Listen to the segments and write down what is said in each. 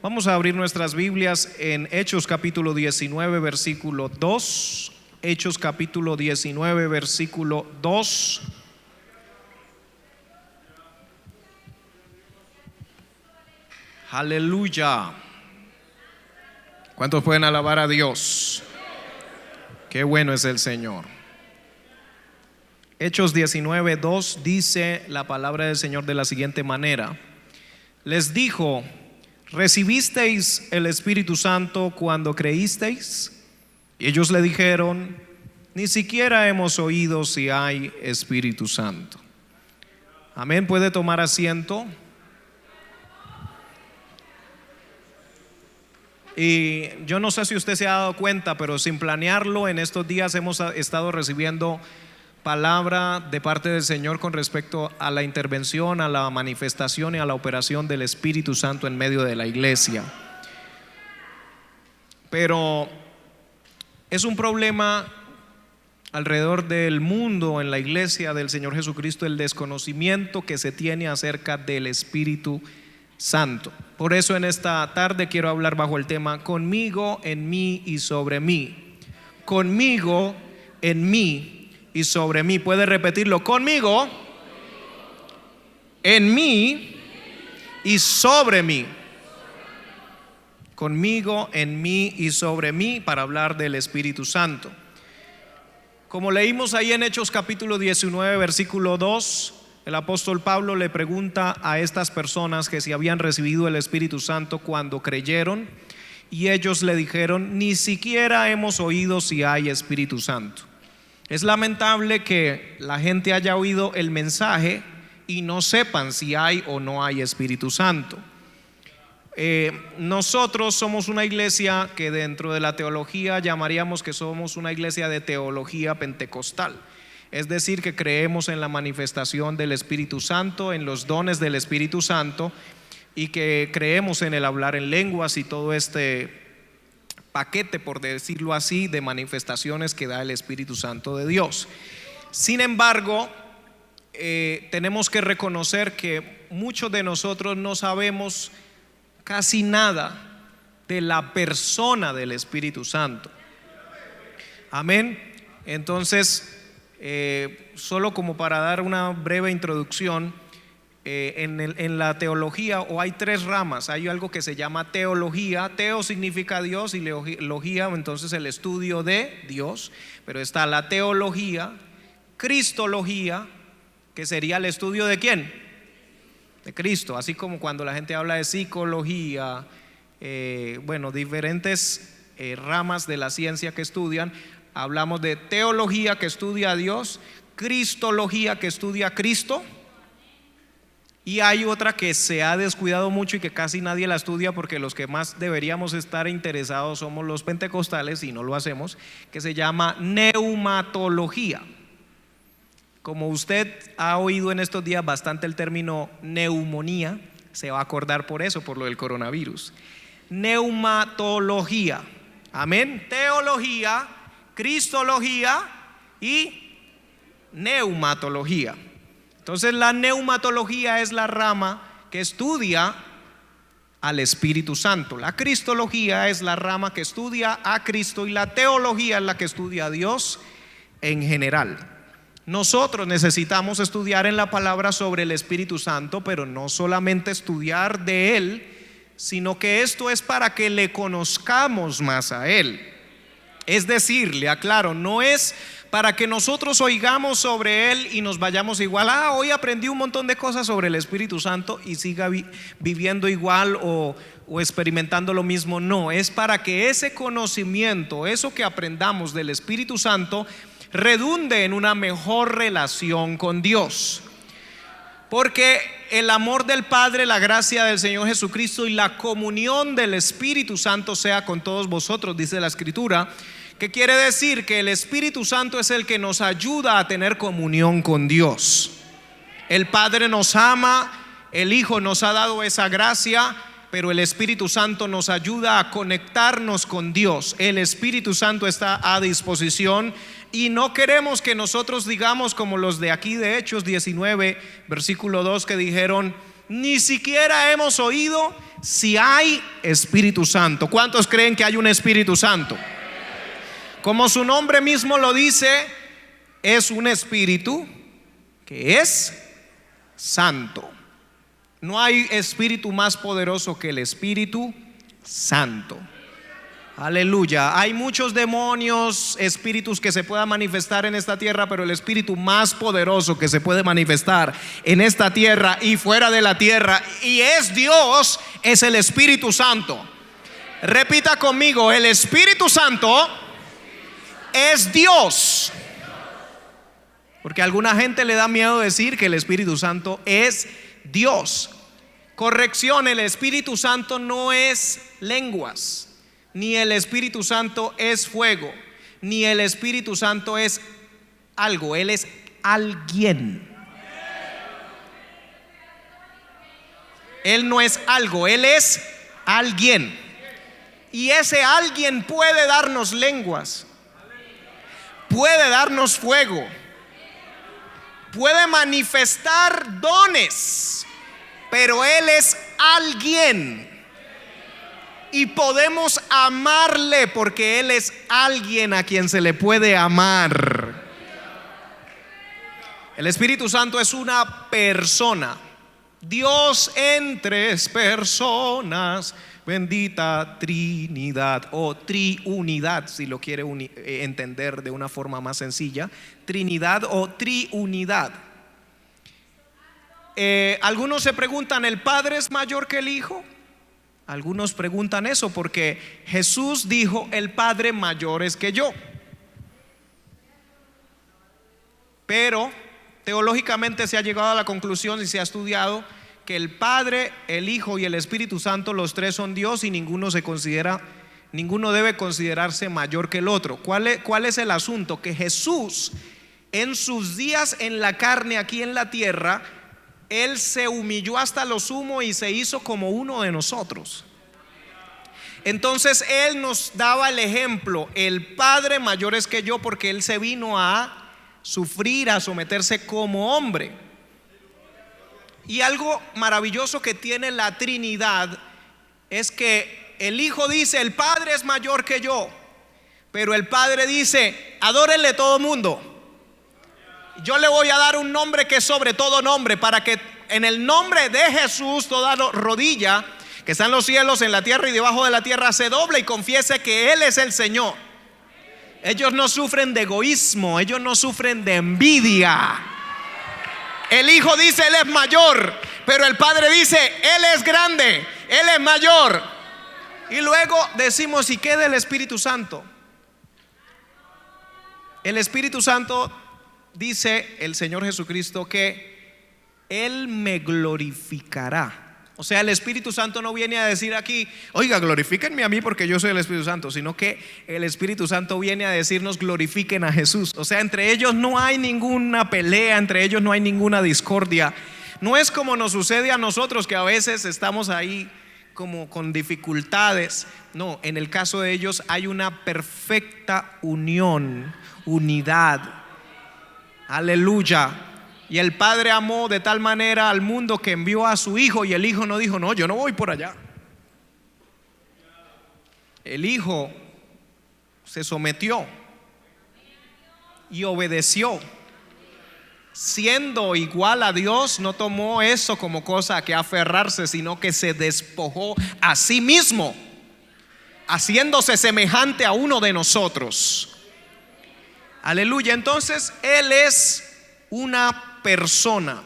Vamos a abrir nuestras Biblias en Hechos capítulo 19, versículo 2. Hechos capítulo 19, versículo 2. Aleluya. ¿Cuántos pueden alabar a Dios? Qué bueno es el Señor. Hechos 19, 2 dice la palabra del Señor de la siguiente manera: les dijo: ¿recibisteis el Espíritu Santo cuando creísteis? Y ellos le dijeron: ni siquiera hemos oído si hay Espíritu Santo. Amén. Puede tomar asiento. Y yo no sé si usted se ha dado cuenta, pero sin planearlo, en estos días hemos estado recibiendo palabra de parte del Señor con respecto a la intervención, a la manifestación y a la operación del Espíritu Santo en medio de la iglesia. Pero es un problema alrededor del mundo, en la iglesia del Señor Jesucristo, el desconocimiento que se tiene acerca del Espíritu Santo. Por eso en esta tarde quiero hablar bajo el tema: conmigo, en mí y sobre mí. Conmigo, en mí y sobre mí. Puede repetirlo: conmigo, en mí y sobre mí. Conmigo, en mí y sobre mí, para hablar del Espíritu Santo. Como leímos ahí en Hechos capítulo 19, versículo 2, el apóstol Pablo le pregunta a estas personas que si habían recibido el Espíritu Santo cuando creyeron, y ellos le dijeron: ni siquiera hemos oído si hay Espíritu Santo. Es lamentable que la gente haya oído el mensaje y no sepan si hay o no hay Espíritu Santo. Nosotros somos una iglesia que dentro de la teología llamaríamos que somos una iglesia de teología pentecostal. Es decir, que creemos en la manifestación del Espíritu Santo, en los dones del Espíritu Santo, y que creemos en el hablar en lenguas y todo este paquete, por decirlo así, de manifestaciones que da el Espíritu Santo de Dios. Sin embargo, tenemos que reconocer que muchos de nosotros no sabemos casi nada de la persona del Espíritu Santo. Amén. Entonces, solo como para dar una breve introducción, en la teología, o hay tres ramas. Hay algo que se llama teología. Teo significa Dios y logía, entonces el estudio de Dios. Pero está la teología, cristología, que sería el estudio de ¿quién? De Cristo. Así como cuando la gente habla de psicología, diferentes ramas de la ciencia que estudian. Hablamos de teología, que estudia a Dios; cristología, que estudia a Cristo; y hay otra que se ha descuidado mucho y que casi nadie la estudia, porque los que más deberíamos estar interesados somos los pentecostales y no lo hacemos, que se llama neumatología. Como usted ha oído en estos días bastante el término neumonía, se va a acordar por eso, por lo del coronavirus. Neumatología. Amén. Teología, cristología y neumatología. Entonces la neumatología es la rama que estudia al Espíritu Santo. La cristología es la rama que estudia a Cristo, y la teología es la que estudia a Dios en general. Nosotros necesitamos estudiar en la palabra sobre el Espíritu Santo, pero no solamente estudiar de Él, sino que esto es para que le conozcamos más a Él. Es decir, le aclaro, no es para que nosotros oigamos sobre Él y nos vayamos igual: hoy aprendí un montón de cosas sobre el Espíritu Santo, y siga viviendo igual o experimentando lo mismo. No, es para que ese conocimiento, eso que aprendamos del Espíritu Santo, redunde en una mejor relación con Dios. Porque el amor del Padre, la gracia del Señor Jesucristo y la comunión del Espíritu Santo sea con todos vosotros, dice la Escritura. ¿Qué quiere decir? Que el Espíritu Santo es el que nos ayuda a tener comunión con Dios. El Padre nos ama, el Hijo nos ha dado esa gracia, pero el Espíritu Santo nos ayuda a conectarnos con Dios. El Espíritu Santo está a disposición, y no queremos que nosotros digamos como los de aquí de Hechos 19, versículo 2, que dijeron: ni siquiera hemos oído si hay Espíritu Santo. ¿Cuántos creen que hay un Espíritu Santo? Como su nombre mismo lo dice, es un espíritu que es santo. No hay espíritu más poderoso que el Espíritu Santo. Aleluya. Hay muchos demonios, espíritus que se puedan manifestar en esta tierra, pero el espíritu más poderoso que se puede manifestar en esta tierra y fuera de la tierra, y es Dios, es el Espíritu Santo. Repita conmigo: el Espíritu Santo es Dios. Porque a alguna gente le da miedo decir que el Espíritu Santo es Dios. Corrección: el Espíritu Santo no es lenguas, ni el Espíritu Santo es fuego, ni el Espíritu Santo es algo. Él es alguien. Él no es algo, Él es alguien. Y ese alguien puede darnos lenguas, puede darnos fuego, puede manifestar dones, pero Él es alguien. Y podemos amarle porque Él es alguien a quien se le puede amar. El Espíritu Santo es una persona. Dios en tres personas, bendita Trinidad o triunidad, si lo quiere entender de una forma más sencilla. Trinidad o triunidad. Algunos se preguntan: ¿el Padre es mayor que el Hijo? Algunos preguntan eso porque Jesús dijo: el Padre mayor es que yo. Pero teológicamente se ha llegado a la conclusión y se ha estudiado que el Padre, el Hijo y el Espíritu Santo, los tres son Dios, y ninguno debe considerarse mayor que el otro. ¿Cuál es el asunto? Que Jesús, en sus días en la carne aquí en la tierra, Él se humilló hasta lo sumo y se hizo como uno de nosotros. Entonces Él nos daba el ejemplo: el Padre mayor es que yo, porque Él se vino a sufrir, a someterse como hombre. Y algo maravilloso que tiene la Trinidad es que el Hijo dice: el Padre es mayor que yo, pero el Padre dice: adórenle todo mundo. Yo le voy a dar un nombre que es sobre todo nombre, para que en el nombre de Jesús toda rodilla que está en los cielos, en la tierra y debajo de la tierra se doble y confiese que Él es el Señor. Ellos no sufren de egoísmo, ellos no sufren de envidia. El Hijo dice: Él es mayor, pero el Padre dice: Él es grande, Él es mayor. Y luego decimos: ¿y qué del Espíritu Santo? El Espíritu Santo, dice el Señor Jesucristo, que Él me glorificará. O sea, el Espíritu Santo no viene a decir aquí: oiga, glorifíquenme a mí porque yo soy el Espíritu Santo, sino que el Espíritu Santo viene a decirnos: glorifiquen a Jesús. O sea, entre ellos no hay ninguna pelea, entre ellos no hay ninguna discordia. No es como nos sucede a nosotros, que a veces estamos ahí como con dificultades. No, en el caso de ellos hay una perfecta unión, unidad. Aleluya. Y el Padre amó de tal manera al mundo que envió a su Hijo, y el Hijo no dijo: no, yo no voy por allá. El Hijo se sometió y obedeció. Siendo igual a Dios, no tomó eso como cosa a que aferrarse, sino que se despojó a sí mismo, haciéndose semejante a uno de nosotros. Aleluya. Entonces Él es una persona.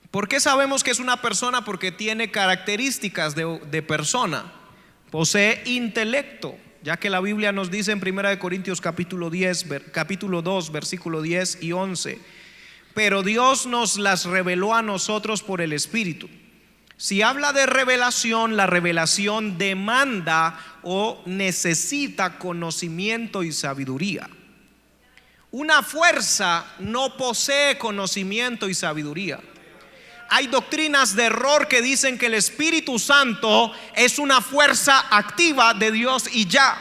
¿Por qué sabemos que es una persona? Porque tiene características de persona. Posee intelecto, ya que la Biblia nos dice en 1 Corintios capítulo 2 versículo 10 y 11: pero Dios nos las reveló a nosotros por el Espíritu. Si habla de revelación, la revelación demanda o necesita conocimiento y sabiduría. Una fuerza no posee conocimiento y sabiduría. Hay doctrinas de error que dicen que el Espíritu Santo es una fuerza activa de Dios y ya.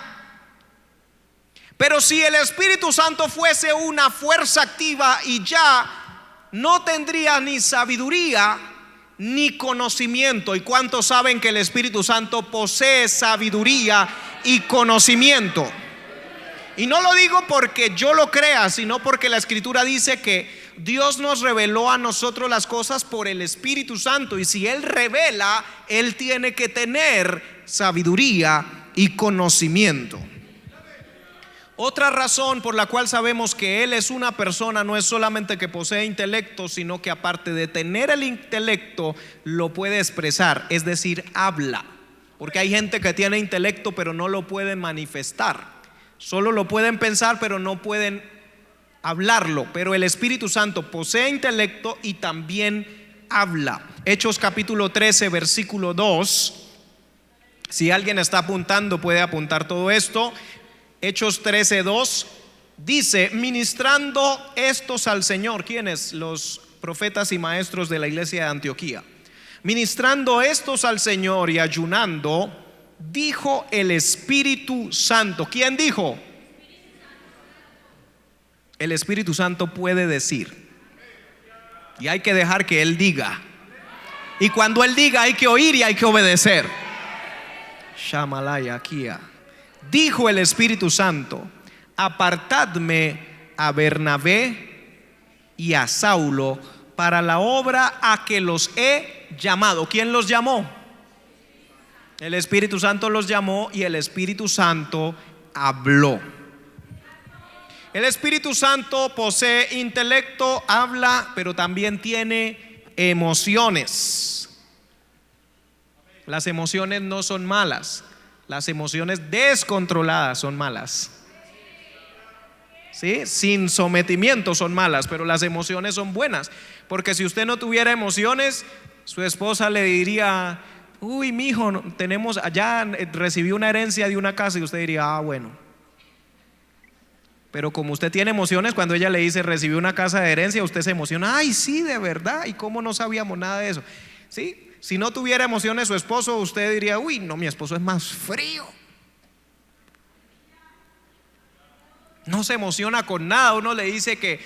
Pero si el Espíritu Santo fuese una fuerza activa y ya, no tendría ni sabiduría ni conocimiento. ¿Y cuántos saben que el Espíritu Santo posee sabiduría y conocimiento? Y no lo digo porque yo lo crea, sino porque la Escritura dice que Dios nos reveló a nosotros las cosas por el Espíritu Santo. Y si Él revela, Él tiene que tener sabiduría y conocimiento. Otra razón por la cual sabemos que Él es una persona no es solamente que posee intelecto, sino que aparte de tener el intelecto, lo puede expresar, es decir, habla. Porque hay gente que tiene intelecto pero no lo puede manifestar. Solo lo pueden pensar pero no pueden hablarlo. Pero el Espíritu Santo posee intelecto y también habla. Hechos capítulo 13 versículo 2. Si alguien está apuntando, puede apuntar todo esto. Hechos 13:2 dice: ministrando estos al Señor. ¿Quiénes? Los profetas y maestros de la iglesia de Antioquía. Ministrando estos al Señor y ayunando, dijo el Espíritu Santo. ¿Quién dijo? El Espíritu Santo puede decir, y hay que dejar que Él diga. Y cuando Él diga, hay que oír y hay que obedecer. Shamalaya Kia. Dijo el Espíritu Santo: apartadme a Bernabé y a Saulo para la obra a que los he llamado. ¿Quién los llamó? El Espíritu Santo los llamó y el Espíritu Santo habló. El Espíritu Santo posee intelecto, habla, pero también tiene emociones. Las emociones no son malas. Las emociones descontroladas son malas. ¿Sí? Sin sometimiento son malas, pero las emociones son buenas. Porque si usted no tuviera emociones, su esposa le diría: uy, mijo, tenemos allá, recibí una herencia de una casa, y usted diría: ah, bueno. Pero como usted tiene emociones, cuando ella le dice recibí una casa de herencia, usted se emociona: ay, sí, de verdad, y cómo no sabíamos nada de eso. ¿Sí? Si no tuviera emociones su esposo, usted diría: uy, no, mi esposo es más frío. No se emociona con nada. Uno le dice que,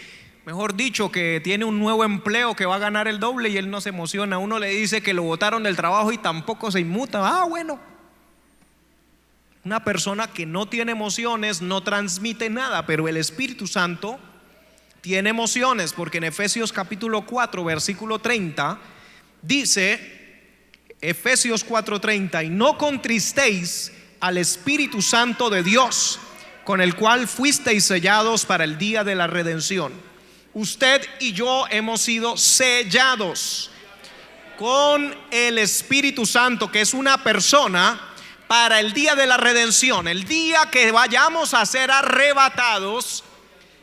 mejor dicho, que tiene un nuevo empleo, que va a ganar el doble, y él no se emociona. Uno le dice que lo botaron del trabajo y tampoco se inmuta. Ah, bueno. Una persona que no tiene emociones no transmite nada, pero el Espíritu Santo tiene emociones, porque en Efesios capítulo 4 versículo 30 dice, Efesios 4:30: y no contristéis al Espíritu Santo de Dios, con el cual fuisteis sellados para el día de la redención. Usted y yo hemos sido sellados con el Espíritu Santo, que es una persona, para el día de la redención. El día que vayamos a ser arrebatados,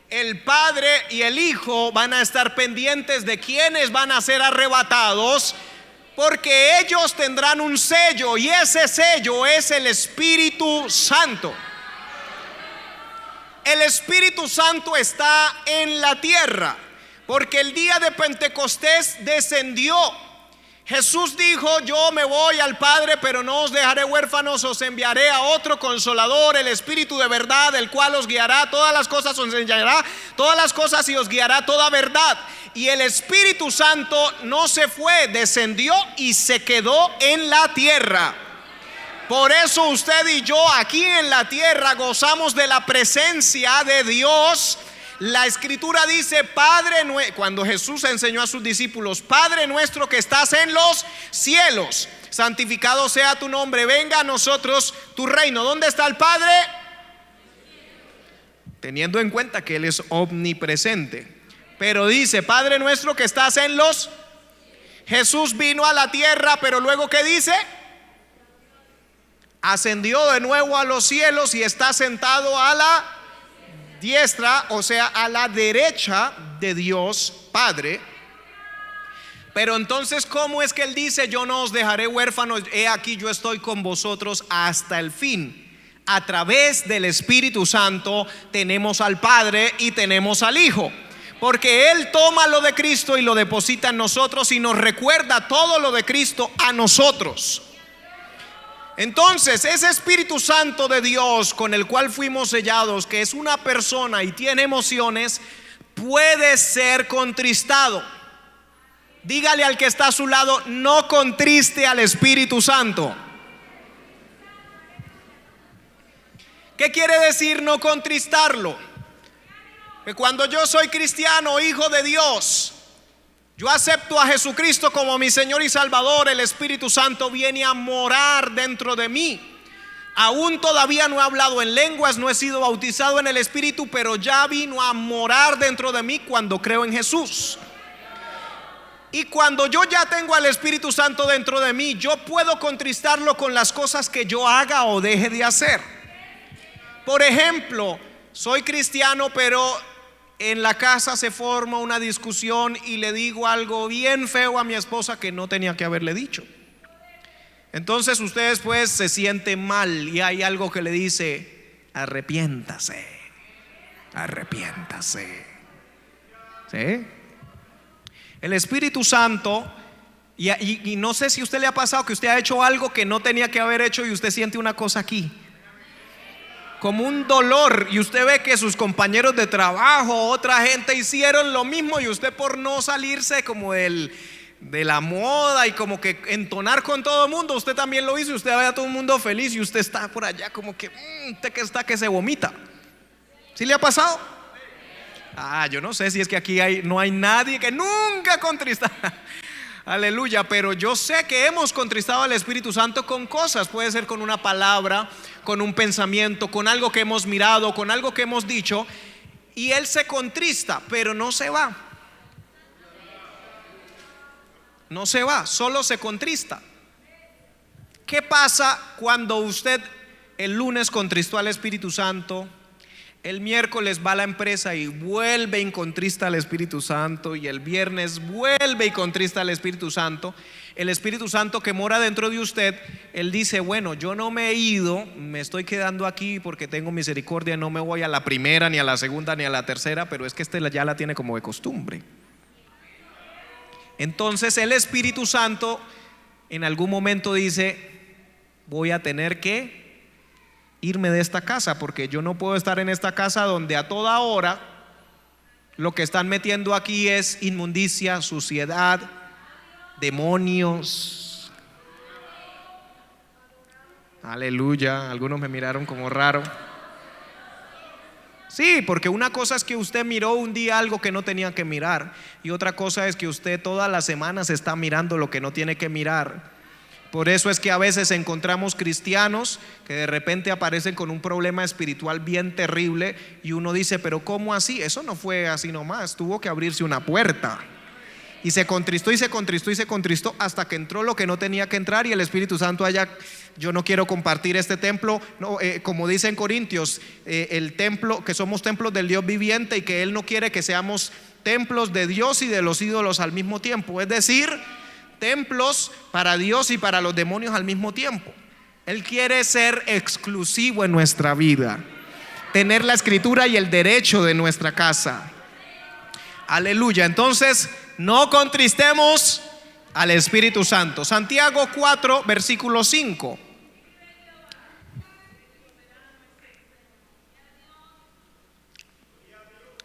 el Padre y el Hijo van a estar pendientes de quienes van a ser arrebatados, porque ellos tendrán un sello, y ese sello es el Espíritu Santo. El Espíritu Santo está en la tierra, porque el día de Pentecostés descendió. Jesús dijo: yo me voy al Padre, pero no os dejaré huérfanos, os enviaré a otro Consolador, el Espíritu de verdad, el cual os guiará todas las cosas, os enseñará todas las cosas y os guiará toda verdad. Y el Espíritu Santo no se fue, descendió y se quedó en la tierra. Por eso usted y yo aquí en la tierra gozamos de la presencia de Dios. La Escritura dice: Padre nuestro, cuando Jesús enseñó a sus discípulos: Padre nuestro que estás en los cielos, santificado sea tu nombre, venga a nosotros tu reino. ¿Dónde está el Padre? Teniendo en cuenta que Él es omnipresente. Pero dice: Padre nuestro que estás en los. Jesús vino a la tierra, pero luego ¿qué dice? Ascendió de nuevo a los cielos y está sentado a la diestra, o sea, a la derecha de Dios Padre. Pero entonces, ¿cómo es que Él dice: yo no os dejaré huérfanos, he aquí yo estoy con vosotros hasta el fin? A través del Espíritu Santo tenemos al Padre y tenemos al Hijo, porque Él toma lo de Cristo y lo deposita en nosotros y nos recuerda todo lo de Cristo a nosotros. Entonces, ese Espíritu Santo de Dios con el cual fuimos sellados, que es una persona y tiene emociones, puede ser contristado. Dígale al que está a su lado: no contriste al Espíritu Santo. ¿Qué quiere decir no contristarlo? Que cuando yo soy cristiano, hijo de Dios, yo acepto a Jesucristo como mi Señor y Salvador, el Espíritu Santo viene a morar dentro de mí. Aún todavía no he hablado en lenguas, no he sido bautizado en el Espíritu, pero ya vino a morar dentro de mí cuando creo en Jesús. Y cuando yo ya tengo al Espíritu Santo dentro de mí, yo puedo contristarlo con las cosas que yo haga o deje de hacer. Por ejemplo, soy cristiano, pero en la casa se forma una discusión y le digo algo bien feo a mi esposa que no tenía que haberle dicho. Entonces usted después se siente mal y hay algo que le dice: arrepiéntase, arrepiéntase. ¿Sí? El Espíritu Santo, y no sé si a usted le ha pasado que usted ha hecho algo que no tenía que haber hecho y usted siente una cosa aquí, como un dolor, y usted ve que sus compañeros de trabajo, otra gente hicieron lo mismo, y usted, por no salirse como de la moda y como que entonar con todo el mundo, usted también lo hizo, y usted ve a todo el mundo feliz y usted está por allá como que usted que está que se vomita. ¿Sí le ha pasado? Yo no sé si es que aquí no hay nadie que nunca contrista. Aleluya, pero yo sé que hemos contristado al Espíritu Santo con cosas. Puede ser con una palabra, con un pensamiento, con algo que hemos mirado, con algo que hemos dicho, y Él se contrista, pero no se va. No se va, solo se contrista. ¿Qué pasa cuando usted el lunes contristó al Espíritu Santo? El miércoles va a la empresa y vuelve y contrista al Espíritu Santo, y el viernes vuelve y contrista al Espíritu Santo. El Espíritu Santo que mora dentro de usted, Él dice: bueno, yo no me he ido, me estoy quedando aquí porque tengo misericordia, no me voy a la primera, ni a la segunda, ni a la tercera, pero es que ya la tiene como de costumbre. Entonces el Espíritu Santo en algún momento dice: voy a tener que irme de esta casa, porque yo no puedo estar en esta casa donde a toda hora lo que están metiendo aquí es inmundicia, suciedad, demonios. Aleluya, algunos me miraron como raro. Sí, porque una cosa es que usted miró un día algo que no tenía que mirar, y otra cosa es que usted todas las semanas está mirando lo que no tiene que mirar. Por eso es que a veces encontramos cristianos que de repente aparecen con un problema espiritual bien terrible, y uno dice: pero ¿cómo así? Eso no fue así nomás, tuvo que abrirse una puerta. Y se contristó y se contristó y se contristó hasta que entró lo que no tenía que entrar, y el Espíritu Santo allá: yo no quiero compartir este templo, no, como dice en Corintios, el templo, que somos templos del Dios viviente, y que Él no quiere que seamos templos de Dios y de los ídolos al mismo tiempo, es decir, templos para Dios y para los demonios al mismo tiempo. Él quiere ser exclusivo en nuestra vida, tener la escritura y el derecho de nuestra casa. Aleluya. Entonces, no contristemos al Espíritu Santo. Santiago 4, versículo 5.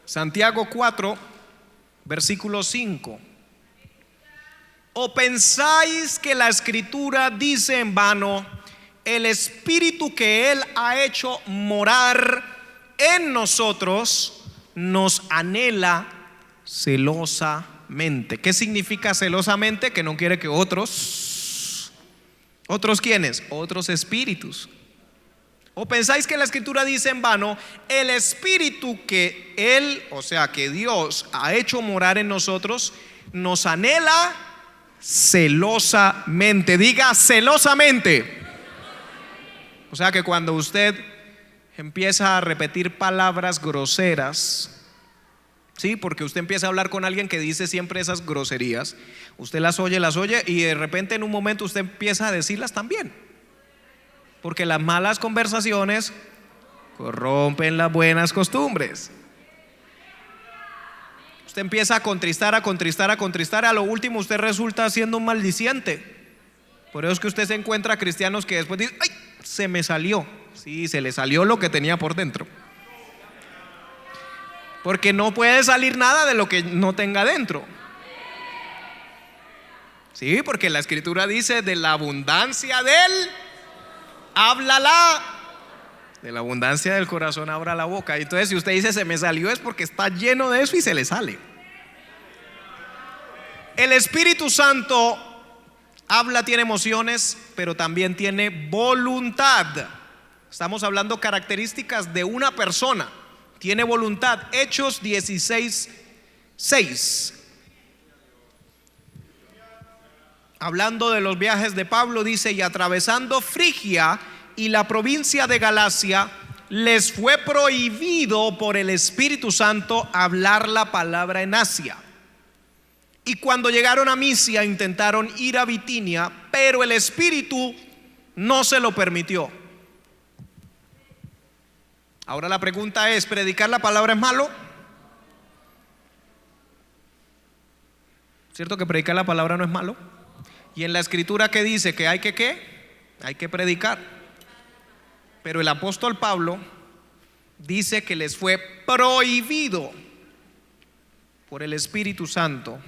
Santiago 4, versículo 5. ¿O pensáis que la Escritura dice en vano: el Espíritu que Él ha hecho morar en nosotros nos anhela celosamente? ¿Qué significa celosamente? Que no quiere que ¿otros quiénes? Otros espíritus. ¿O pensáis que la Escritura dice en vano: el Espíritu que Él, o sea que Dios ha hecho morar en nosotros, nos anhela celosamente? Diga: celosamente. O sea que cuando usted empieza a repetir palabras groseras, sí, porque usted empieza a hablar con alguien que dice siempre esas groserías, usted las oye y de repente en un momento usted empieza a decirlas también, porque las malas conversaciones corrompen las buenas costumbres. Usted empieza a contristar, a lo último usted resulta siendo un maldiciente. Por eso es que usted se encuentra cristianos que después dicen: ¡ay! Se me salió. Sí, se le salió lo que tenía por dentro. Porque no puede salir nada de lo que no tenga dentro. Sí, porque la escritura dice: de la abundancia del háblala, de la abundancia del corazón abra la boca. Entonces, si usted dice se me salió, es porque está lleno de eso y se le sale. El Espíritu Santo habla, tiene emociones, pero también tiene voluntad. Estamos hablando características de una persona. Tiene voluntad. Hechos 16:6. Hablando de los viajes de Pablo, dice: y atravesando Frigia y la provincia de Galacia, les fue prohibido por el Espíritu Santo hablar la palabra en Asia. Y cuando llegaron a Misia, intentaron ir a Bitinia, pero el Espíritu no se lo permitió. Ahora la pregunta es: ¿predicar la palabra es malo? ¿Cierto que predicar la palabra no es malo? Y en la escritura, ¿qué dice? Que hay que ¿qué? Hay que predicar. Pero el apóstol Pablo dice que les fue prohibido por el Espíritu Santo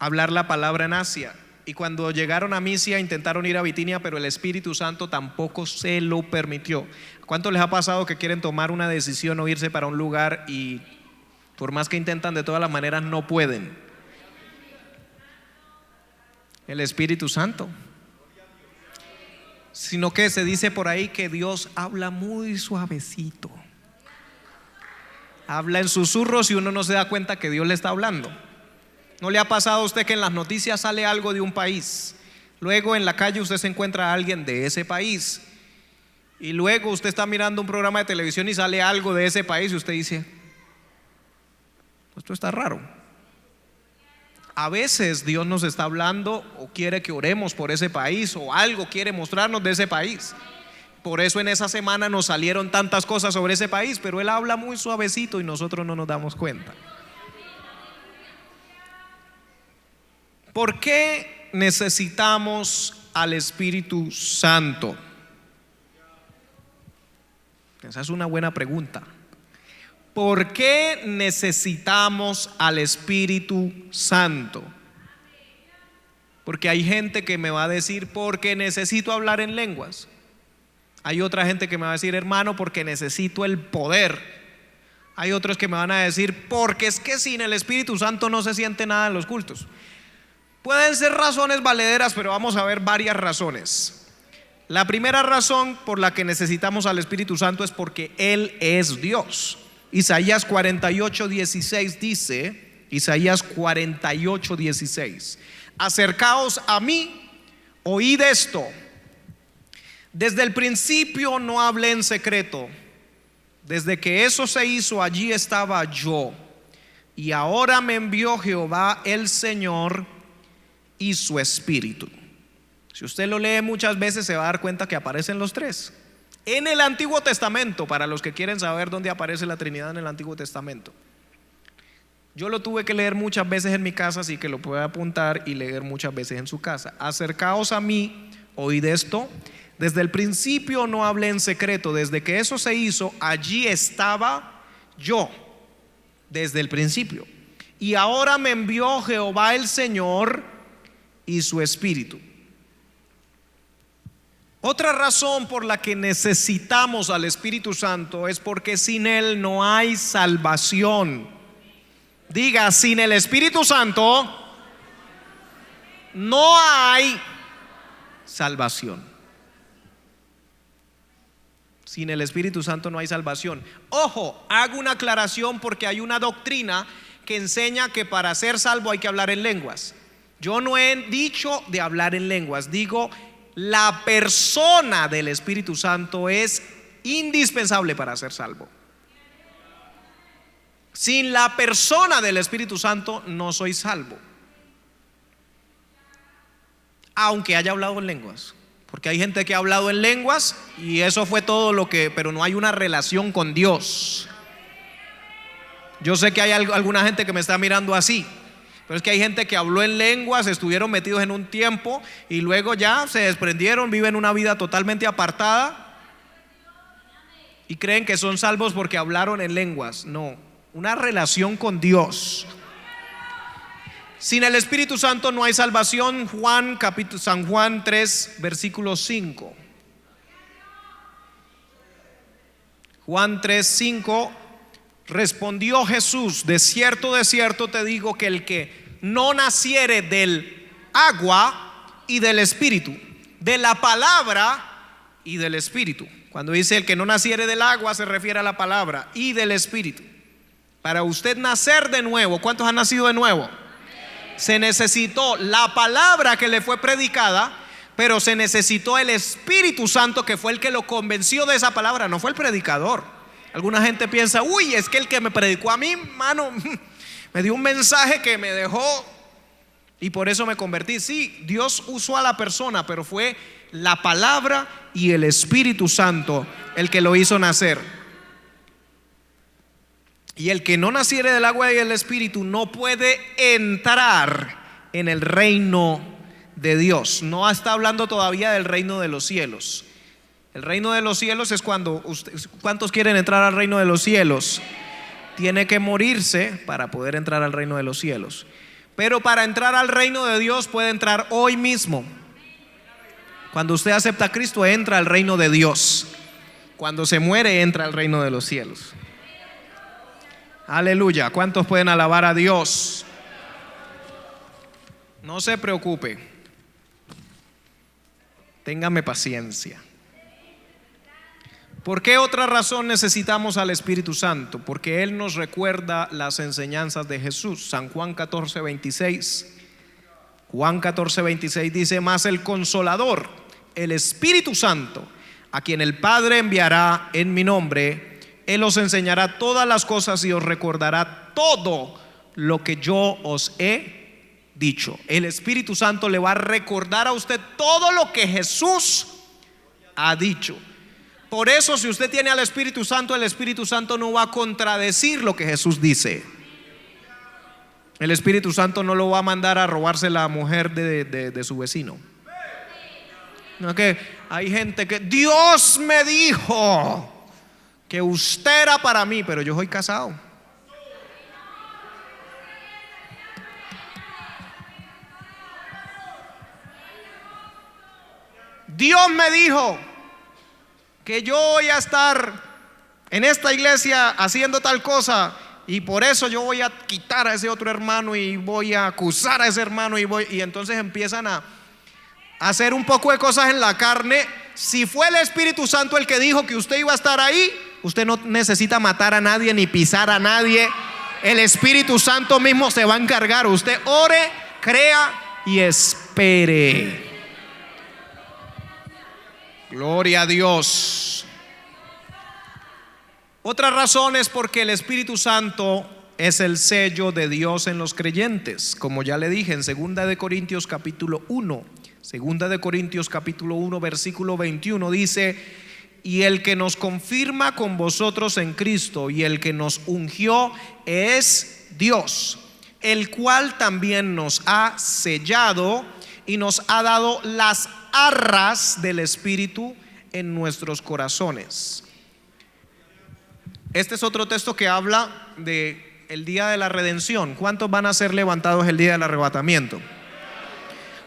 hablar la palabra en Asia. Y cuando llegaron a Misia, intentaron ir a Bitinia, pero el Espíritu Santo tampoco se lo permitió. ¿Cuánto les ha pasado que quieren tomar una decisión o irse para un lugar y por más que intentan de todas las maneras no pueden? El Espíritu Santo. Sino que se dice por ahí que Dios habla muy suavecito, habla en susurros y uno no se da cuenta que Dios le está hablando. ¿No le ha pasado a usted que en las noticias sale algo de un país, luego en la calle usted se encuentra a alguien de ese país, y luego usted está mirando un programa de televisión y sale algo de ese país y usted dice: esto está raro? A veces Dios nos está hablando o quiere que oremos por ese país, o algo quiere mostrarnos de ese país. Por eso en esa semana nos salieron tantas cosas sobre ese país, pero Él habla muy suavecito y nosotros no nos damos cuenta. ¿Por qué necesitamos al Espíritu Santo? Esa es una buena pregunta. ¿Por qué necesitamos al Espíritu Santo? Porque hay gente que me va a decir: porque necesito hablar en lenguas. Hay otra gente que me va a decir: hermano, porque necesito el poder. Hay otros que me van a decir: porque es que sin el Espíritu Santo no se siente nada en los cultos. Pueden ser razones valederas, pero vamos a ver varias razones. La primera razón por la que necesitamos al Espíritu Santo es porque Él es Dios. Isaías 48:16 dice: Isaías 48:16, acercaos a mí, oíd esto. Desde el principio no hablé en secreto, desde que eso se hizo allí estaba yo, y ahora me envió Jehová el Señor y su Espíritu. Si usted lo lee muchas veces se va a dar cuenta que aparecen los tres. En el Antiguo Testamento, para los que quieren saber dónde aparece la Trinidad en el Antiguo Testamento, yo lo tuve que leer muchas veces en mi casa, así que lo puede apuntar y leer muchas veces en su casa. Acercaos a mí, oíd esto. Desde el principio no hablé en secreto, desde que eso se hizo allí estaba yo, desde el principio. Y ahora me envió Jehová el Señor y su Espíritu. Otra razón por la que necesitamos al Espíritu Santo es porque sin Él no hay salvación. Diga: sin el Espíritu Santo no hay salvación. Sin el Espíritu Santo no hay salvación. Ojo, hago una aclaración porque hay una doctrina que enseña que para ser salvo hay que hablar en lenguas. Yo no he dicho de hablar en lenguas, digo: la persona del Espíritu Santo es indispensable para ser salvo. Sin la persona del Espíritu Santo no soy salvo, aunque haya hablado en lenguas. Porque hay gente que ha hablado en lenguas y eso fue todo lo que, pero no hay una relación con Dios. Yo sé que hay alguna gente que me está mirando así, pero es que hay gente que habló en lenguas, estuvieron metidos en un tiempo y luego ya se desprendieron, viven una vida totalmente apartada y creen que son salvos porque hablaron en lenguas. No, una relación con Dios. Sin el Espíritu Santo no hay salvación. San Juan 3, versículo 5. Juan 3, 5. Respondió Jesús: de cierto te digo que el que no naciere del agua y del Espíritu, de la palabra y del Espíritu. Cuando dice el que no naciere del agua, se refiere a la palabra y del Espíritu. Para usted nacer de nuevo, ¿cuántos han nacido de nuevo? Se necesitó la palabra que le fue predicada, pero se necesitó el Espíritu Santo, que fue el que lo convenció de esa palabra, no fue el predicador. Alguna gente piensa: uy, es que el que me predicó a mí, mano, me dio un mensaje que me dejó y por eso me convertí. Sí, Dios usó a la persona, pero fue la palabra y el Espíritu Santo el que lo hizo nacer. Y el que no naciere del agua y del Espíritu no puede entrar en el reino de Dios. No está hablando todavía del reino de los cielos. El reino de los cielos es cuando ¿cuántos quieren entrar al reino de los cielos? Tiene que morirse para poder entrar al reino de los cielos. Pero para entrar al reino de Dios puede entrar hoy mismo. Cuando usted acepta a Cristo, entra al reino de Dios. Cuando se muere, entra al reino de los cielos. Aleluya. ¿Cuántos pueden alabar a Dios? No se preocupe, téngame paciencia. ¿Por qué otra razón necesitamos al Espíritu Santo? Porque Él nos recuerda las enseñanzas de Jesús. San Juan 14, 26. Juan 14, 26 dice: mas el Consolador, el Espíritu Santo, a quien el Padre enviará en mi nombre, Él os enseñará todas las cosas y os recordará todo lo que yo os he dicho. El Espíritu Santo le va a recordar a usted todo lo que Jesús ha dicho. Por eso, si usted tiene al Espíritu Santo, el Espíritu Santo no va a contradecir lo que Jesús dice. El Espíritu Santo no lo va a mandar a robarse la mujer de su vecino. No, que hay gente que Dios me dijo que usted era para mí, pero yo soy casado. Dios me dijo que yo voy a estar en esta iglesia haciendo tal cosa, y por eso yo voy a quitar a ese otro hermano y voy a acusar a ese hermano y entonces empiezan a hacer un poco de cosas en la carne. Si fue el Espíritu Santo el que dijo que usted iba a estar ahí, usted no necesita matar a nadie ni pisar a nadie. El Espíritu Santo mismo se va a encargar. Usted ore, crea y espere. Gloria a Dios. Otra razón es porque el Espíritu Santo es el sello de Dios en los creyentes. Como ya le dije en 2 de Corintios capítulo 1, 2 de Corintios capítulo 1 versículo 21 dice: y el que nos confirma con vosotros en Cristo y el que nos ungió es Dios, el cual también nos ha sellado y nos ha dado las arras del Espíritu en nuestros corazones. Este es otro texto que habla de el día de la redención. ¿Cuántos van a ser levantados el día del arrebatamiento?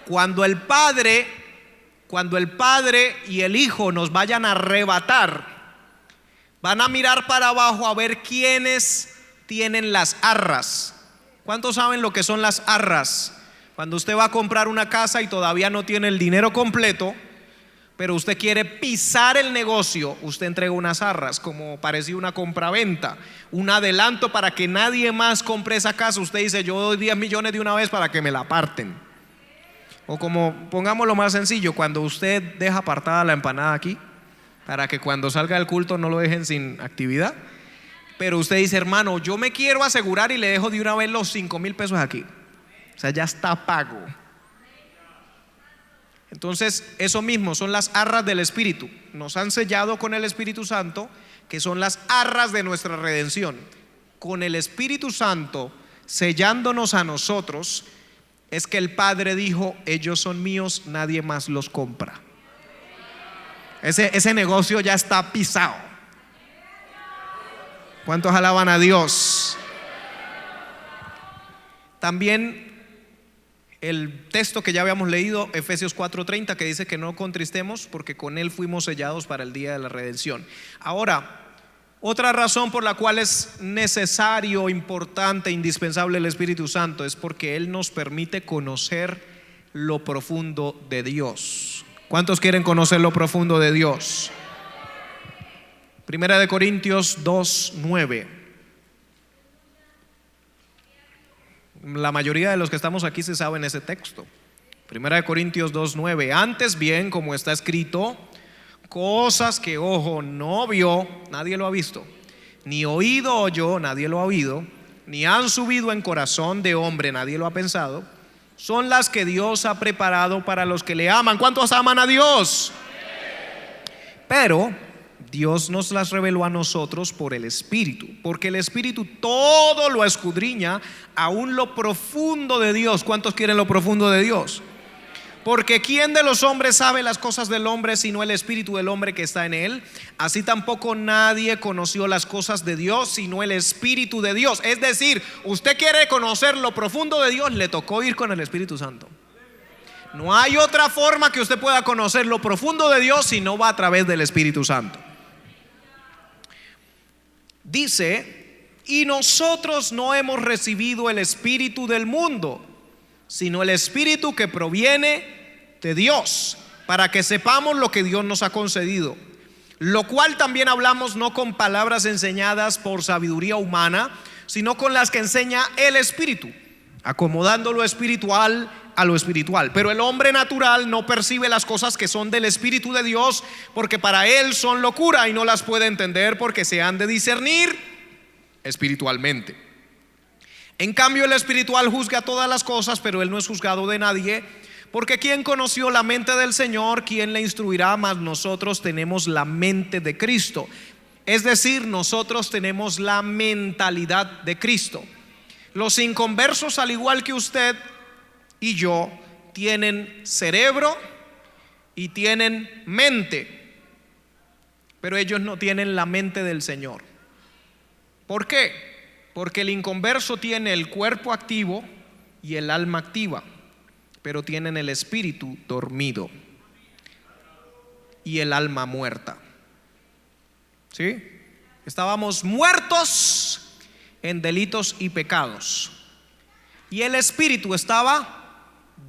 Cuando el Padre y el Hijo nos vayan a arrebatar, van a mirar para abajo a ver quiénes tienen las arras. ¿Cuántos saben lo que son las arras? Cuando usted va a comprar una casa y todavía no tiene el dinero completo, pero usted quiere pisar el negocio, usted entrega unas arras, como parecía una compraventa, un adelanto para que nadie más compre esa casa. Usted dice: yo doy 10 millones de una vez para que me la aparten. O como, pongámoslo más sencillo, cuando usted deja apartada la empanada aquí, para que cuando salga del culto no lo dejen sin actividad. Pero usted dice: hermano, yo me quiero asegurar y le dejo de una vez los 5,000 pesos aquí. O sea, ya está pago. Entonces, eso mismo son las arras del Espíritu. Nos han sellado con el Espíritu Santo, que son las arras de nuestra redención. Con el Espíritu Santo sellándonos a nosotros, es que el Padre dijo: ellos son míos, nadie más los compra. Ese negocio ya está pisado. ¿Cuántos alaban a Dios? También el texto que ya habíamos leído, Efesios 4:30, que dice que no contristemos porque con Él fuimos sellados para el día de la redención. Ahora, otra razón por la cual es necesario, importante, indispensable el Espíritu Santo es porque Él nos permite conocer lo profundo de Dios. ¿Cuántos quieren conocer lo profundo de Dios? Primera de Corintios 2:9. La mayoría de los que estamos aquí se saben ese texto. Primera de Corintios 2:9. Antes bien, como está escrito, cosas que ojo no vio, nadie lo ha visto, ni oído oyó, nadie lo ha oído, ni han subido en corazón de hombre, nadie lo ha pensado, son las que Dios ha preparado para los que le aman. ¿Cuántos aman a Dios? Pero Dios nos las reveló a nosotros por el Espíritu, porque el Espíritu todo lo escudriña, aún lo profundo de Dios. ¿Cuántos quieren lo profundo de Dios? Porque ¿quién de los hombres sabe las cosas del hombre sino el espíritu del hombre que está en él? Así tampoco nadie conoció las cosas de Dios sino el Espíritu de Dios. Es decir, usted quiere conocer lo profundo de Dios, le tocó ir con el Espíritu Santo. No hay otra forma que usted pueda conocer lo profundo de Dios si no va a través del Espíritu Santo. Dice, y nosotros no hemos recibido el espíritu del mundo, sino el Espíritu que proviene de Dios, para que sepamos lo que Dios nos ha concedido, lo cual también hablamos no con palabras enseñadas por sabiduría humana, sino con las que enseña el Espíritu, acomodando lo espiritual a lo espiritual. Pero el hombre natural no percibe las cosas que son del Espíritu de Dios, porque para él son locura y no las puede entender, porque se han de discernir espiritualmente. En cambio el espiritual juzga todas las cosas, pero él no es juzgado de nadie, porque ¿quién conoció la mente del Señor? ¿Quién le instruirá? Mas nosotros tenemos la mente de Cristo. Es decir, nosotros tenemos la mentalidad de Cristo. Los inconversos, al igual que usted y yo, tienen cerebro y tienen mente, pero ellos no tienen la mente del Señor. ¿Por qué? Porque el inconverso tiene el cuerpo activo y el alma activa, pero tienen el espíritu dormido y el alma muerta. ¿Sí? Estábamos muertos en delitos y pecados, y el espíritu estaba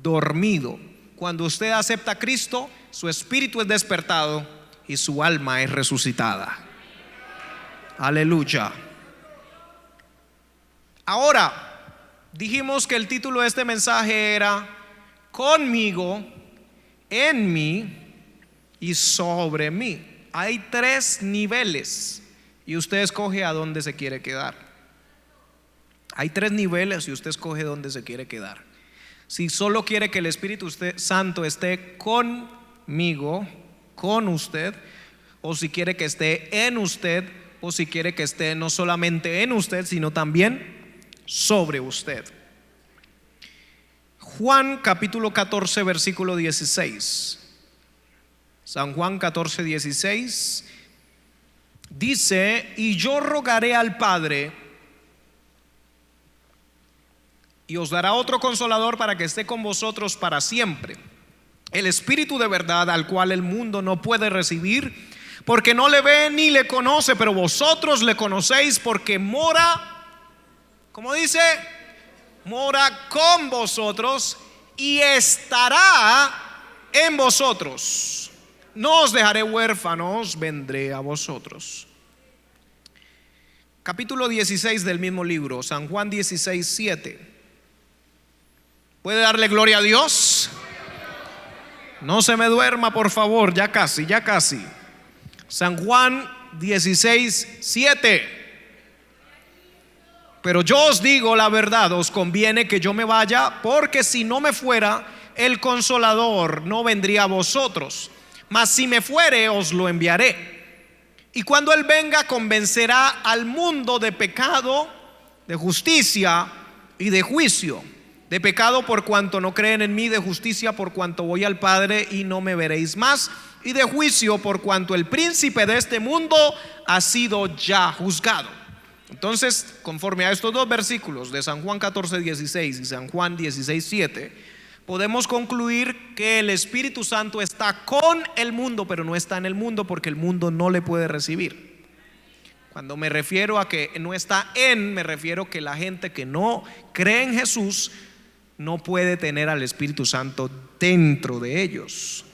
dormido. Cuando usted acepta a Cristo, su espíritu es despertado y su alma es resucitada. Aleluya. Ahora, dijimos que el título de este mensaje era conmigo, en mí y sobre mí. Hay 3 niveles y usted escoge a dónde se quiere quedar. Hay 3 niveles y usted escoge dónde se quiere quedar. Si solo quiere que el Espíritu Santo esté conmigo, con usted, o si quiere que esté en usted, o si quiere que esté no solamente en usted, sino también sobre usted. Juan capítulo 14 versículo 16. San Juan 14, 16 dice: y yo rogaré al Padre y os dará otro consolador para que esté con vosotros para siempre, el Espíritu de verdad, al cual el mundo no puede recibir porque no le ve ni le conoce, pero vosotros le conocéis porque mora, ¿cómo dice? Mora con vosotros y estará en vosotros. No os dejaré huérfanos, vendré a vosotros. Capítulo 16 del mismo libro, San Juan 16, 7. ¿Puede darle gloria a Dios? No se me duerma, por favor, ya casi, ya casi. San Juan 16, 7. Pero yo os digo la verdad, os conviene que yo me vaya, porque si no me fuera, el Consolador no vendría a vosotros, mas si me fuere, os lo enviaré. Y cuando Él venga, convencerá al mundo de pecado, de justicia y de juicio. De pecado por cuanto no creen en mí, de justicia por cuanto voy al Padre y no me veréis más, y de juicio por cuanto el príncipe de este mundo ha sido ya juzgado. Entonces, conforme a estos 2 versículos de San Juan 14, 16 y San Juan 16, 7, podemos concluir que el Espíritu Santo está con el mundo, pero no está en el mundo porque el mundo no le puede recibir. Cuando me refiero a que no está en, me refiero que la gente que no cree en Jesús no puede tener al Espíritu Santo dentro de ellos,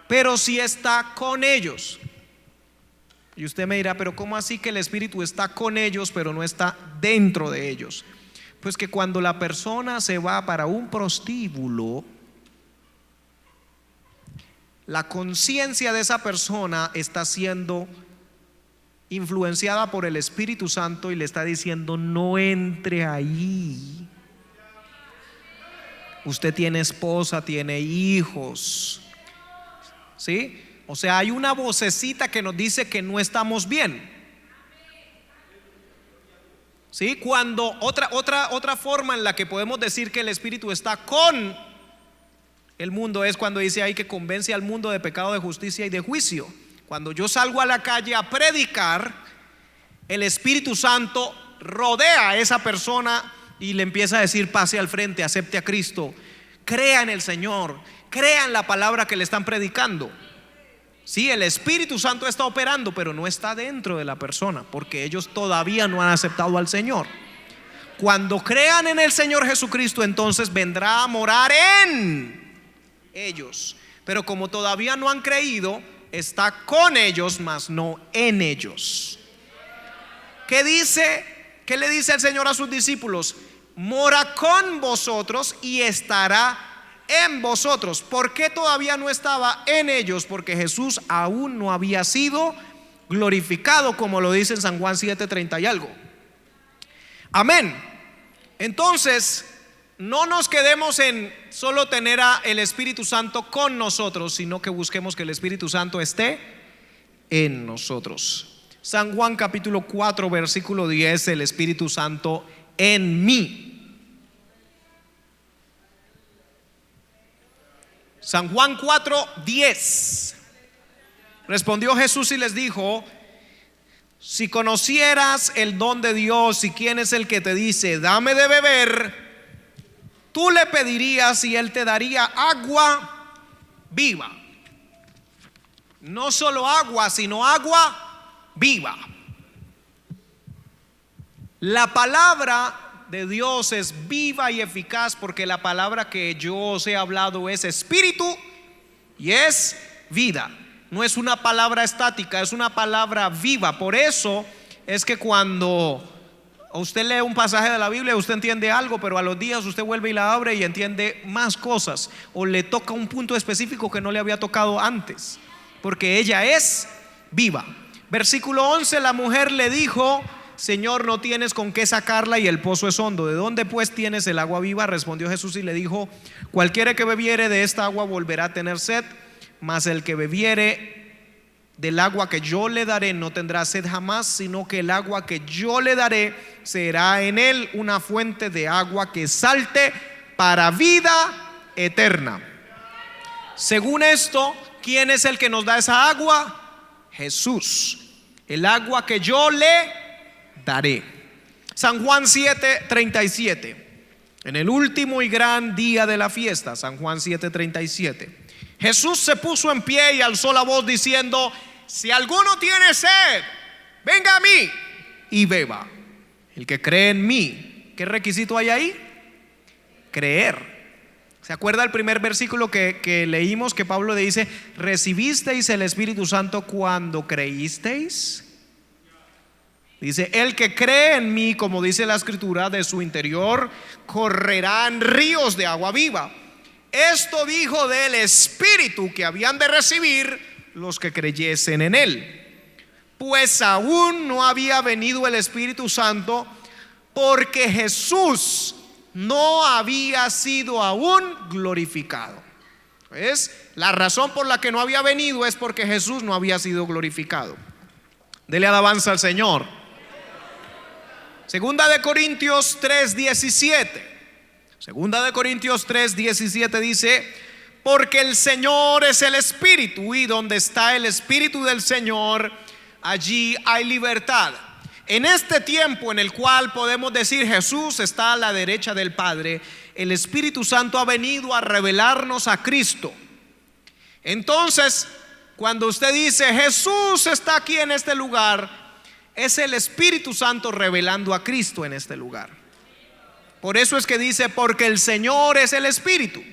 pero sí está con ellos. Y usted me dirá, pero ¿cómo así que el Espíritu está con ellos pero no está dentro de ellos? Pues que cuando la persona se va para un prostíbulo, la conciencia de esa persona está siendo influenciada por el Espíritu Santo y le está diciendo: no entre ahí. Usted tiene esposa, tiene hijos, ¿sí? O sea, hay una vocecita que nos dice que no estamos bien. ¿Sí? Cuando otra forma en la que podemos decir que el Espíritu está con el mundo es cuando dice ahí que convence al mundo de pecado, de justicia y de juicio. Cuando yo salgo a la calle a predicar, el Espíritu Santo rodea a esa persona y le empieza a decir: pase al frente, acepte a Cristo, crea en el Señor, crea en la palabra que le están predicando. Sí, el Espíritu Santo está operando, pero no está dentro de la persona, porque ellos todavía no han aceptado al Señor. Cuando crean en el Señor Jesucristo, entonces vendrá a morar en ellos. Pero como todavía no han creído, está con ellos, mas no en ellos. ¿Qué dice? ¿Qué le dice el Señor a sus discípulos? Mora con vosotros y estará en vosotros. ¿Por qué todavía no estaba en ellos? Porque Jesús aún no había sido glorificado, como lo dice en San Juan 7:30 y algo. Amén. Entonces, no nos quedemos en solo tener el Espíritu Santo con nosotros, sino que busquemos que el Espíritu Santo esté en nosotros. San Juan capítulo 4 versículo 10: el Espíritu Santo en mí. San Juan 4:10. Respondió Jesús y les dijo: si conocieras el don de Dios y quién es el que te dice dame de beber, tú le pedirías y él te daría agua viva. No solo agua, sino agua viva. La palabra de Dios es viva y eficaz, porque la palabra que yo os he hablado es espíritu y es vida. No es una palabra estática, es una palabra viva. Por eso es que cuando usted lee un pasaje de la Biblia, usted entiende algo, pero a los días usted vuelve y la abre y entiende más cosas, o le toca un punto específico que no le había tocado antes, porque ella es viva. Versículo 11: la mujer le dijo: Señor, no tienes con qué sacarla y el pozo es hondo. ¿De dónde pues tienes el agua viva? Respondió Jesús y le dijo: cualquiera que bebiere de esta agua volverá a tener sed, mas el que bebiere del agua que yo le daré no tendrá sed jamás, sino que el agua que yo le daré será en él una fuente de agua que salte para vida eterna. Según esto, ¿quién es el que nos da esa agua? Jesús. El agua que yo le daré. San Juan 7:37. En el último y gran día de la fiesta, San Juan 7:37, Jesús se puso en pie y alzó la voz diciendo: si alguno tiene sed, venga a mí y beba. El que cree en mí, ¿qué requisito hay ahí? Creer. ¿Se acuerda el primer versículo que leímos, que Pablo le dice: recibisteis el Espíritu Santo cuando creísteis? Dice: el que cree en mí, como dice la escritura, de su interior correrán ríos de agua viva. Esto dijo del Espíritu que habían de recibir los que creyesen en él, pues aún no había venido el Espíritu Santo, porque Jesús no había sido aún glorificado. ¿Ves? La razón por la que no había venido es porque Jesús no había sido glorificado. Dele alabanza al Señor. Segunda de Corintios 3:17. Segunda de Corintios 3:17 dice: porque el Señor es el Espíritu, y donde está el Espíritu del Señor, allí hay libertad. En este tiempo en el cual podemos decir Jesús está a la derecha del Padre, el Espíritu Santo ha venido a revelarnos a Cristo. Entonces, cuando usted dice Jesús está aquí en este lugar, es el Espíritu Santo revelando a Cristo en este lugar. Por eso es que dice, porque el Señor es el Espíritu,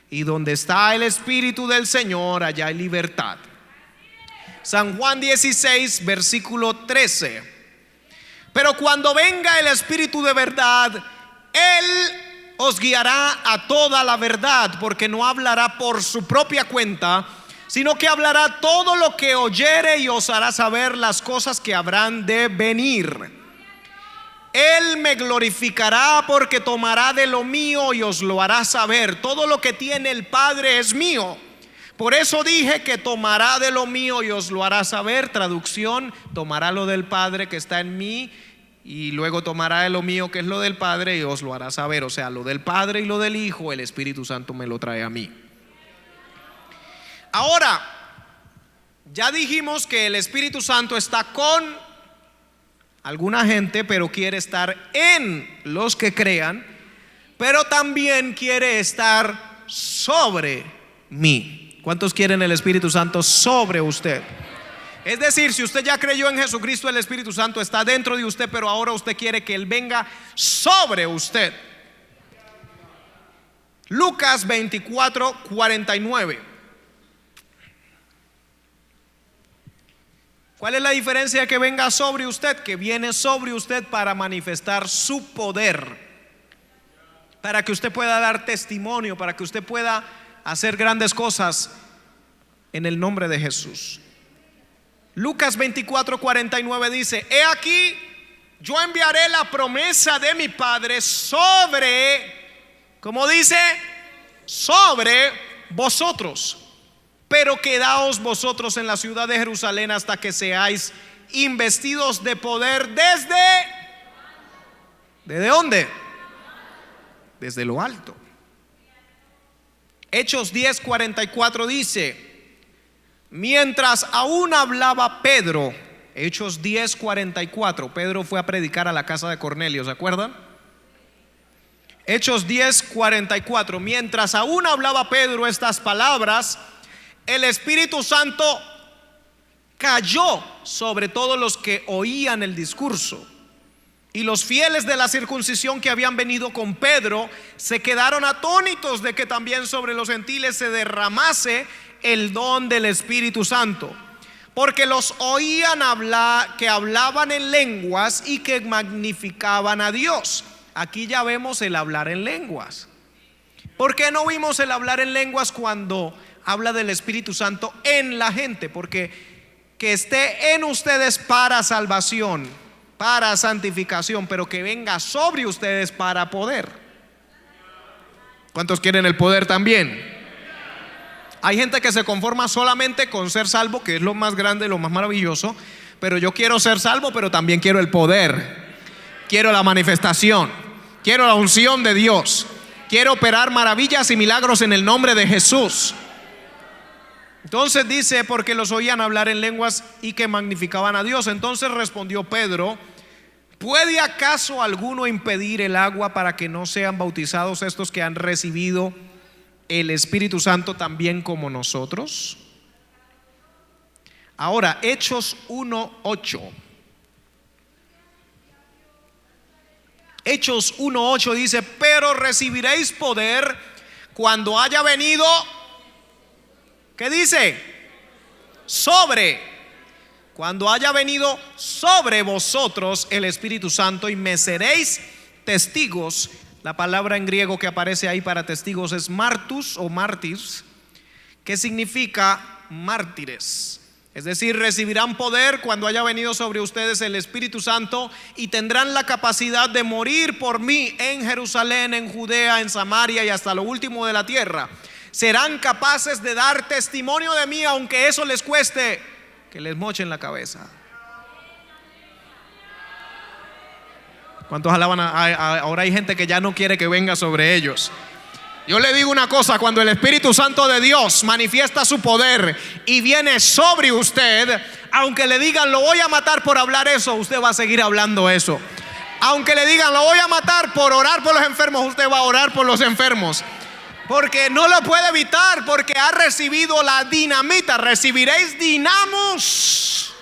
y donde está el Espíritu del Señor, allá hay libertad. San Juan 16, versículo 13. Pero cuando venga el Espíritu de verdad, Él os guiará a toda la verdad, porque no hablará por su propia cuenta, sino que hablará todo lo que oyere y os hará saber las cosas que habrán de venir. Él me glorificará, porque tomará de lo mío y os lo hará saber. Todo lo que tiene el Padre es mío. Por eso dije que tomará de lo mío y os lo hará saber. Traducción: tomará lo del Padre que está en mí y luego tomará de lo mío que es lo del Padre y os lo hará saber. O sea, lo del Padre y lo del Hijo, el Espíritu Santo me lo trae a mí. Ahora, ya dijimos que el Espíritu Santo está con alguna gente, pero quiere estar en los que crean, pero también quiere estar sobre mí. ¿Cuántos quieren el Espíritu Santo sobre usted? Es decir, si usted ya creyó en Jesucristo, el Espíritu Santo está dentro de usted, pero ahora usted quiere que Él venga sobre usted. Lucas 24, 49. ¿Cuál es la diferencia de que venga sobre usted? Que viene sobre usted para manifestar su poder, para que usted pueda dar testimonio, para que usted pueda hacer grandes cosas en el nombre de Jesús. Lucas 24, 49 dice: he aquí, yo enviaré la promesa de mi Padre sobre, ¿cómo dice? Sobre vosotros. Pero quedaos vosotros en la ciudad de Jerusalén hasta que seáis investidos de poder ¿desde dónde? Desde lo alto. Hechos 10, 44 dice: mientras aún hablaba Pedro, Hechos 10, 44, Pedro fue a predicar a la casa de Cornelio, ¿se acuerdan? Hechos 10, 44, mientras aún hablaba Pedro estas palabras, el Espíritu Santo cayó sobre todos los que oían el discurso. Y los fieles de la circuncisión que habían venido con Pedro se quedaron atónitos de que también sobre los gentiles se derramase el don del Espíritu Santo, porque los oían hablar, que hablaban en lenguas y que magnificaban a Dios. Aquí ya vemos el hablar en lenguas. ¿Por qué no vimos el hablar en lenguas cuando habla del Espíritu Santo en la gente? Porque que esté en ustedes para salvación, para santificación, pero que venga sobre ustedes para poder. ¿Cuántos quieren el poder también? Hay gente que se conforma solamente con ser salvo, que es lo más grande, lo más maravilloso, pero yo quiero ser salvo, pero también quiero el poder, quiero la manifestación, quiero la unción de Dios, quiero operar maravillas y milagros en el nombre de Jesús. Entonces dice: porque los oían hablar en lenguas y que magnificaban a Dios. Entonces respondió Pedro: ¿puede acaso alguno impedir el agua para que no sean bautizados estos que han recibido el Espíritu Santo también como nosotros? Ahora, Hechos 1:8. Hechos 1:8 dice: pero recibiréis poder cuando haya venido, ¿qué dice? Cuando haya venido sobre vosotros el Espíritu Santo, y me seréis testigos. La palabra en griego que aparece ahí para testigos es martus o mártires, que significa mártires. Es decir, recibirán poder cuando haya venido sobre ustedes el Espíritu Santo y tendrán la capacidad de morir por mí en Jerusalén, en Judea, en Samaria y hasta lo último de la tierra. Serán capaces de dar testimonio de mí, aunque eso les cueste que les mochen la cabeza. ¿Cuántos alaban? Ahora hay gente que ya no quiere que venga sobre ellos. Yo le digo una cosa: cuando el Espíritu Santo de Dios manifiesta su poder y viene sobre usted, aunque le digan lo voy a matar por hablar eso, usted va a seguir hablando eso. Aunque le digan, lo voy a matar por orar por los enfermos, usted va a orar por los enfermos. Porque no lo puede evitar, porque ha recibido la dinamita. Recibiréis dinamos.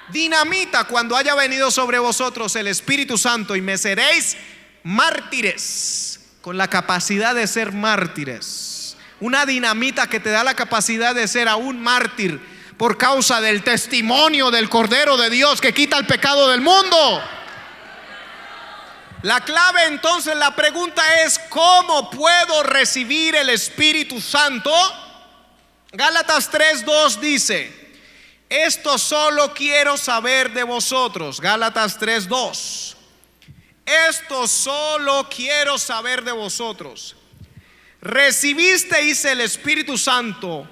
Dinamita cuando haya venido sobre vosotros el Espíritu Santo, y me seréis mártires, con la capacidad de ser mártires. Una dinamita que te da la capacidad de ser aún mártir por causa del testimonio del Cordero de Dios que quita el pecado del mundo. La clave entonces, la pregunta es: ¿cómo puedo recibir el Espíritu Santo? Gálatas 3:2 dice: esto solo quiero saber de vosotros. Gálatas 3:2. Esto solo quiero saber de vosotros. ¿Recibisteis el Espíritu Santo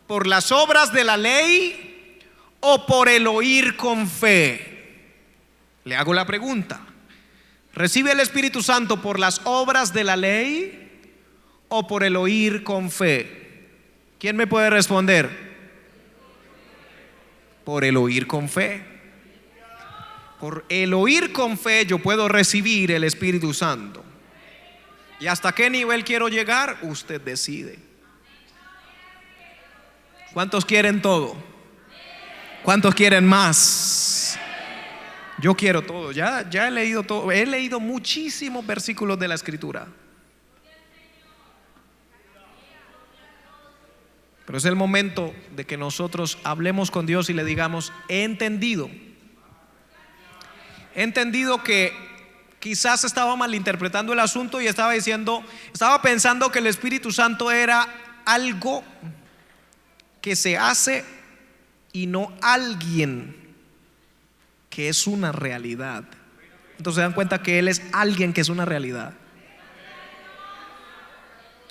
por las obras de la ley o por el oír con fe? Le hago la pregunta: ¿recibe el Espíritu Santo por las obras de la ley o por el oír con fe? ¿Quién me puede responder? Por el oír con fe. Por el oír con fe yo puedo recibir el Espíritu Santo. ¿Y hasta qué nivel quiero llegar? Usted decide. ¿Cuántos quieren todo? ¿Cuántos quieren más? Yo quiero todo. Ya he leído todo. He leído muchísimos versículos de la Escritura. Pero es el momento de que nosotros hablemos con Dios y le digamos: he entendido que quizás estaba malinterpretando el asunto y estaba pensando que el Espíritu Santo era algo que se hace y no alguien que es una realidad. Entonces se dan cuenta que Él es alguien que es una realidad.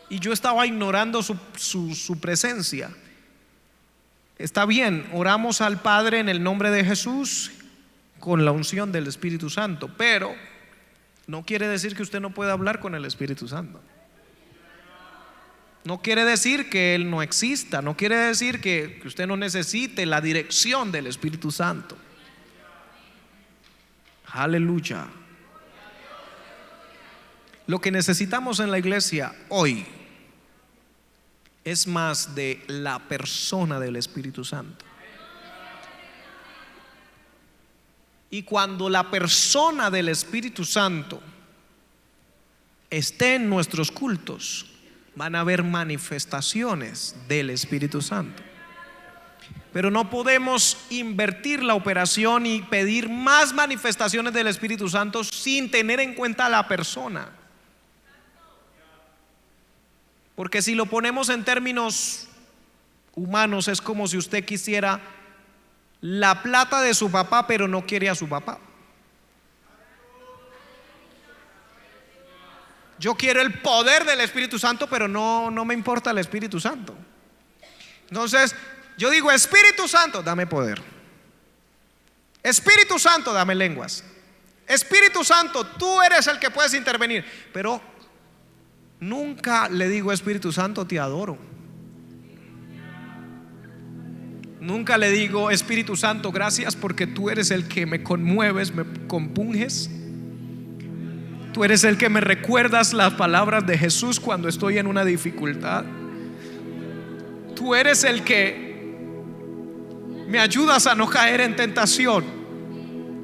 Y yo estaba ignorando su presencia. Está bien, oramos al Padre en el nombre de Jesús con la unción del Espíritu Santo, pero no quiere decir que usted no pueda hablar con el Espíritu Santo. No quiere decir que Él no exista. No quiere decir que usted no necesite la dirección del Espíritu Santo. Aleluya. Lo que necesitamos en la iglesia hoy es más de la persona del Espíritu Santo. Y cuando la persona del Espíritu Santo esté en nuestros cultos, van a haber manifestaciones del Espíritu Santo. Pero no podemos invertir la operación y pedir más manifestaciones del Espíritu Santo sin tener en cuenta a la persona. Porque si lo ponemos en términos humanos, es como si usted quisiera la plata de su papá, pero no quiere a su papá. Yo quiero el poder del Espíritu Santo, pero no me importa el Espíritu Santo. Entonces yo digo: Espíritu Santo, dame poder. Espíritu Santo, dame lenguas. Espíritu Santo, tú eres el que puedes intervenir. Pero nunca le digo: Espíritu Santo, te adoro. Nunca le digo: Espíritu Santo, gracias porque tú eres el que me conmueves, me compunges. Tú eres el que me recuerdas las palabras de Jesús cuando estoy en una dificultad. Tú eres el que me ayudas a no caer en tentación,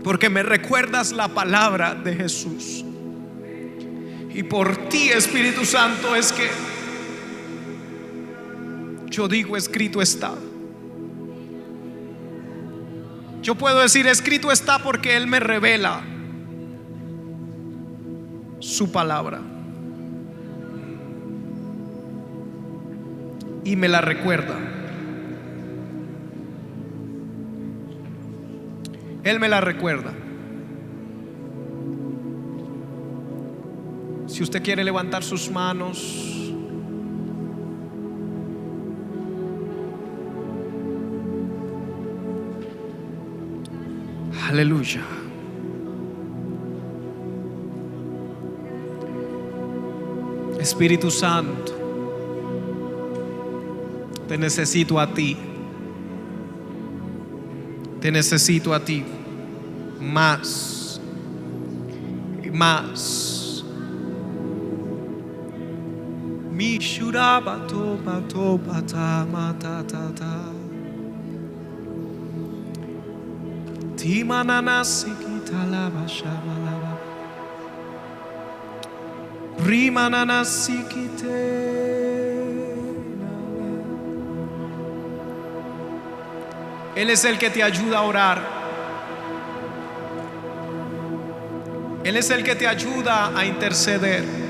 porque me recuerdas la palabra de Jesús. Y por ti, Espíritu Santo, es que yo digo: escrito está. Yo puedo decir: escrito está, porque Él me revela su palabra y me la recuerda. Él me la recuerda. Si usted quiere levantar sus manos, aleluya. Espíritu Santo, te necesito a ti. Te necesito a ti más más. Mi shurabato bato bata mata tata. Timanana sikita lava shamalava. Rimanana sikite. Él es el que te ayuda a orar. Él es el que te ayuda a interceder.